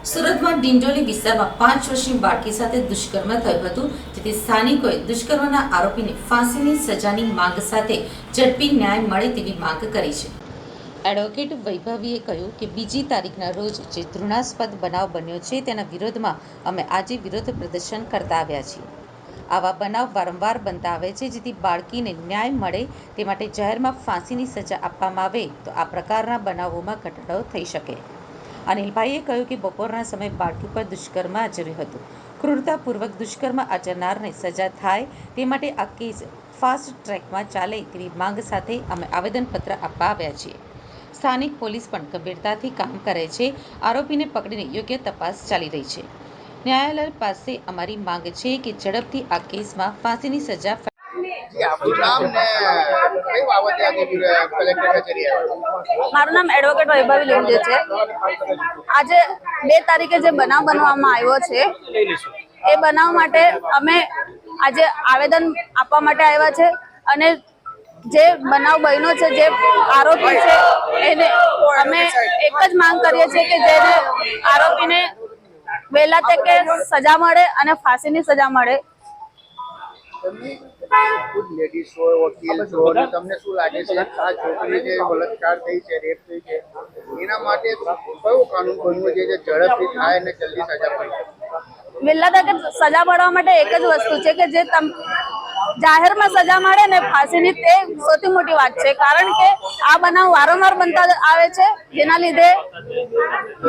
સુરતમાં ડિંડોલી વિસ્તારમાં 5 વર્ષની બાળકી સાથે દુષ્કર્મ થયું હતું, જેથી સ્થાનિકોએ દુષ્કર્મના આરોપીને ફાંસીની સજાની માંગ સાથે ઝડપી ન્યાય મળે તેવી માંગ કરી છે। એડવોકેટ વૈભવીએ કહ્યું કે બીજી તારીખના રોજ જે ઘૃણાસ્પદ બનાવ બન્યો છે તેના વિરોધમાં અમે આજે વિરોધ પ્રદર્શન કરતા આવ્યા છીએ। આવા બનાવ વારંવાર બનતા આવે છે, જેથી બાળકીને ન્યાય મળે તે માટે જાહેરમાં ફાંસીની સજા આપવામાં આવે તો આ પ્રકારના બનાવોમાં ઘટાડો થઈ શકે। અનિલભાઈએ કહ્યું કે બપોરના સમયે બાળકી પર દુષ્કર્મ આચર્યું હતું। ક્રૂરતાપૂર્વક દુષ્કર્મ આચરનારને સજા થાય તે માટે આ કેસ ફાસ્ટ ટ્રેકમાં ચાલે તેવી માંગ સાથે અમે આવેદનપત્ર આપવા આવ્યા છીએ। સ્થાનિક પોલીસ પણ ગંભીરતાથી કામ કરે છે। આરોપીને પકડીને યોગ્ય તપાસ ચાલી રહી છે। ન્યાયાલય પાસે અમારી માંગ છે કે ઝડપથી આ કેસમાં ફાંસીની સજા। મારું નામ એડવોકેટ વૈભવી લિંડે છે। આજે 2 તારીખે જે બનાવ બનવામાં આવ્યો છે એ બનાવ માટે અમે આજે આવેદન આપવા માટે આવ્યા છે અને જે બનાવ બન્યો છે, જે આરોપી છે એને અમે એક જ માંગ કરીએ છીએ કે જેને આરોપીને વહેલા તકે સજા મળે અને ફાંસીની સજા મળે। તમને શું લાગે છે આ છોકરી જે બળાત્કાર થઈ છે, રેપ થઈ છે, એના માટે કયો કાનૂન બનવો જોઈએ જે ઝડપથી થાય અને જલ્દી સજા મળે? વહેલા તકે સજા મળવા માટે એક જ વસ્તુ છે કે જે જાહેરમાં સજા મળે ને ફાંસીની, તે સૌથી મોટી વાત છે। કારણ કે આ બનાવ વારંવાર બનતા આવે છે, જેના લીધે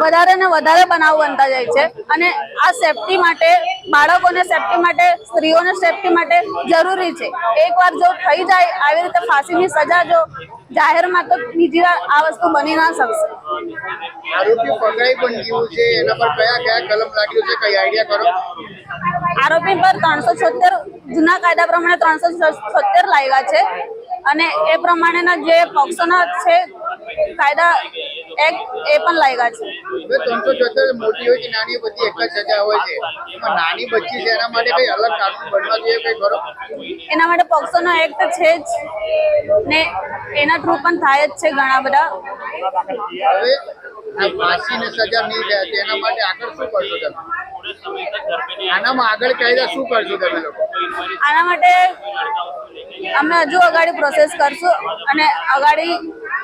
વધારે ને વધારે બનાવ બનતા જાય છે અને આ સેફટી માટે, બાળકોને સેફટી માટે, સ્ત્રીઓને સેફટી માટે જરૂરી છે। એકવાર જો થઈ જાય આવી રીતે ફાંસીની સજા જો જાહેરમાં, તો બીજી વાર આ વસ્તુ બની ના શકશે। આરોપી પકડાઈ પણ ગયું છે, એના પર કયા કયા કલમ લાગ્યું છે, કઈ આઈડિયા કરો? આરોપી પર 376 જૂના કાયદા પ્રમાણે 376 લાગ્યા છે અને એ પ્રમાણેના જે પક્ષોના છે કાયદા એક્ટ એ પણ લાગ્યા છે। 376 મોટી હોય કે નાની, બધી એક જ સજા હોય છે, એમાં નાની બચ્ચી છે એના માટે કઈ અલગ કાનૂન બનવા જોઈએ, કઈ કરો? એના માટે પક્ષોનો એક્ટ છે જ ને, એના થ્રુ પણ થાય જ છે ઘણા બધા। હવે આ ફાંસીની સજા નહીં થાય તેના માટે આગળ શું કરશો તમે? આનામાં આગળ કાયદા શું કરશો તમે લોકો? આના માટે અમે હજુ અગાડી પ્રોસેસ કરશું અને અગાડી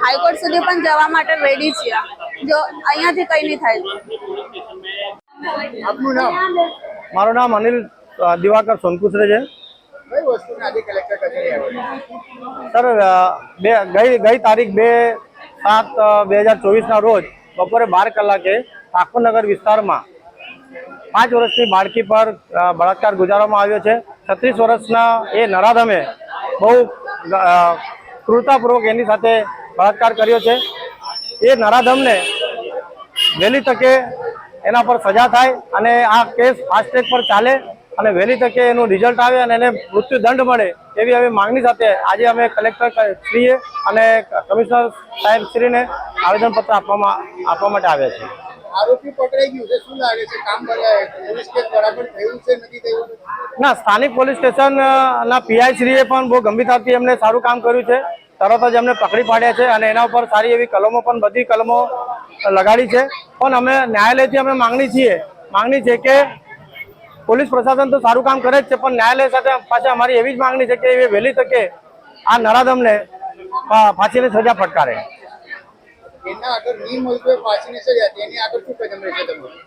હાઈકોર્ટ સુધી પણ જવા માટે રેડી છીએ, જો અહીંયાથી કંઈ નહીં થાય। આપનું નામ? મારું નામ અનિલ દિવાકર સોનકુસરે છે। કઈ વસ્તુને આજે કલેક્ટર કચેરી આવ્યો? સર, ગઈ તારીખ 2/7/2024ના રોજ બપોરે 12 કલાકે ઠાકોરનગર વિસ્તારમાં 5 વર્ષની બાળકી પર બળાત્કાર ગુજારવામાં આવ્યો છે। 36 વર્ષના એ નરાધમે બહુ ક્રૂરતાપૂર્વક એની સાથે બળાત્કાર કર્યો છે। એ નરાધમને વહેલી તકે એના પર સજા થાય અને આ કેસ ફાસ્ટ ટ્રેક પર ચાલે અને વહેલી તકે એનું રિઝલ્ટ આવે અને એને મૃત્યુદંડ મળે એવી અમે માંગણી સાથે આજે અમે કલેક્ટર શ્રીએ અને કમિશનર સાહેબ શ્રીને આવેદનપત્ર આપવા માટે આવ્યા છીએ। આરોપી પકડાઈ ગયું છે, શું લાગે છે કામ પોલીસ કેસ બરાબર થયું છે, નથી થયું? ના, સ્થાનિક પોલીસ સ્ટેશનના પીઆઈ શ્રીએ પણ બહુ ગંભીરતાથી એમને સારું કામ કર્યું છે। તરત જ એમને પકડી પાડ્યા છે અને એના ઉપર સારી એવી કલમો પણ, બધી કલમો લગાડી છે। પણ અમે ન્યાયાલયથી અમે માંગણી છે કે પોલીસ પ્રશાસન તો સારું કામ કરે જ છે, પણ ન્યાયાલય સાથે પાછા અમારી એવી જ માંગણી છે કે એ વહેલી તકે આ નરાધમને ફાંસીની સજા ફટકારે। એના આગળ નહીં મળતું ફાંસીની સજા, તેની આગળ શું કદમ રહેશે તમારું?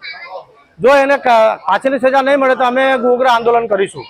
જો એને ફાંસીની સજા નહીં મળે તો અમે ઉગ્ર આંદોલન કરીશું।